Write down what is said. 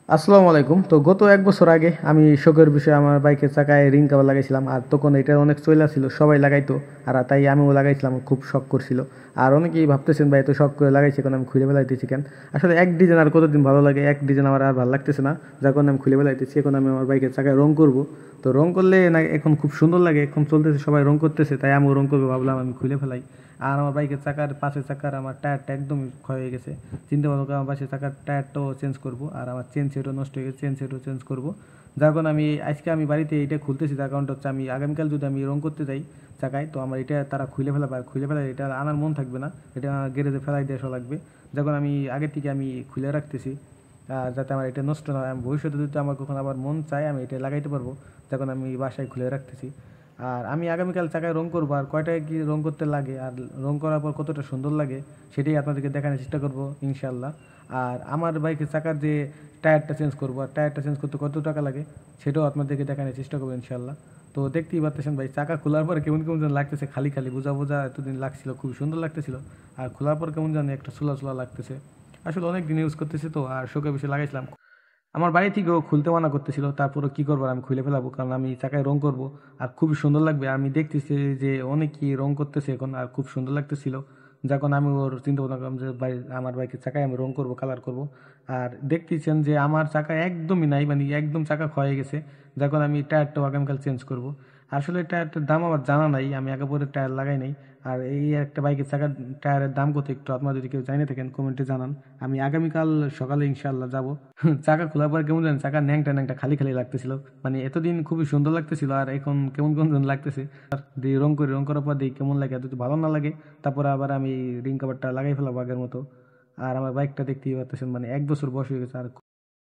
আসসালামু আলাইকুম। তো গত এক বছর আগে আমি শখের বিষয়ে আমার বাইকের চাকায় রিং কভার লাগাইছিলাম, আর তখন এটা অনেক চইলা ছিল, সবাই লাগাইতো, আর তাই আমিও লাগাইছিলাম, খুব শখ করছিল। আর অনেকেই ভাবতেছেন ভাই এত শখ করে লাগাইছে এখন আমি খুলে ফেলাইতেছি কেন। আসলে এক ডিজাইন আর কতদিন ভালো লাগে, এক ডিজাইন আমার আর ভালো লাগতেছে না, যার কারণে আমি খুলে ফেলাইতেছি। এখন আমি আমার বাইকের চাকায় রং করব। তো রং করলে না এখন খুব সুন্দর লাগে, এখন চলতেছে সবাই রং করতেছে, তাই আমিও রং করবো ভাবলাম, আমি খুলে ফেলাই। আর আমার বাইকের চাকার পাশের চাকার আমার টায়ারটা একদমই ক্ষয় হয়ে গেছে। চিন্তা ভাবনা করে আমার পাশের চাকার টায়ারটাও চেঞ্জ করব, আর আমার চেন সেটও নষ্ট হয়ে গেছে, চেন সেটও চেঞ্জ করব। যার কারণে আমি আজকে আমি বাড়িতে এটা খুলতেছি, তার কারণটা হচ্ছে আমি আগামীকাল যদি আমি রং করতে যাই চাকায়, তো আমার এটা তারা খুলে ফেলা পায়, খুলে ফেলা এটা আনার মন থাকবে না, এটা গ্যারেজে ফেলাই দিয়ে আসা লাগবে। যখন আমি আগের থেকে আমি খুলে রাখতেছি, যাতে আমার এটা নষ্ট না হয়, আমি ভবিষ্যতে যদি আমার কখনো আবার মন চায় আমি এটা লাগাইতে পারবো, যখন আমি বাসায় খুলে রাখতেছি। আর আমি আগামীকাল চাকায় রং করবো, আর কয়টায় কি রং করতে লাগে আর রং করার পর কতটা সুন্দর লাগে সেটাই আপনাদেরকে দেখানোর চেষ্টা করবো ইনশাল্লাহ। আর আমার বাইকের চাকার যে টায়ারটা চেঞ্জ করবো, আর টায়ারটা চেঞ্জ করতে কত টাকা লাগে সেটাও আপনাদেরকে দেখানোর চেষ্টা করবো ইনশাল্লাহ। তো দেখতেই পাচ্ছেন ভাই, চাকা খোলার পর কেমন কেমন যেন লাগতেছে, খালি খালি বোঝা বোঝা এতদিন লাগছিল, খুব সুন্দর লাগতেছিল। আর খোলার পর কেমন জানি একটা চুলা চুলা লাগতেছে। আসলে অনেক দিন ইউজ করতেছি তো, আর শোকে বেশি লাগাইছিলাম। আমার বাড়ি থেকেও খুলতে মানা করতেছিল, তারপরে কি করবো, আমি খুলে ফেলাবো, কারণ আমি চাকায় রং করব। আর খুবই সুন্দর লাগবে, আমি দেখতেছি যে অনেকেই রং করতেছে এখন, আর খুব সুন্দর লাগতেছিল। যখন আমি ওর চিন্তা ভাবনা করলাম যে আমার বাইকের চাকায় আমি রং করব, কালার করব। আর দেখতেছেন যে আমার চাকা একদমই নাই, মানে একদম চাকা ক্ষয়ে গেছে, যখন আমি টায়ারটাও আগামীকাল চেঞ্জ করব। আসলে টায়ারটার দাম আমার জানা নাই, আমি আগে পরে টায়ার লাগাই নাই। আর এই একটা বাইকের চাকার টায়ারের দাম কত একটু আপনারা যদি কেউ জানিয়ে থাকেন কমেন্টে জানান। আমি আগামীকাল সকালে ইনশাল্লাহ যাব। চাকা খোলার পর কেমন জানেন চাকা ন্যাংটা ন্যাংটা খালি খালি লাগতেছিল, মানে এতদিন খুবই সুন্দর লাগতেছিল, আর এখন কেমন কেমন যেন লাগতেছে। আর দিয়ে রং করি, রং করার পর দেখি কেমন লাগে, এত ভালো না লাগে তারপরে আবার আমি রিং কাভারটা লাগাই ফেলাবো আগের মতো। আর আমার বাইকটা দেখতেই পাচ্ছেন, মানে এক বছর বয়স হয়ে গেছে, আর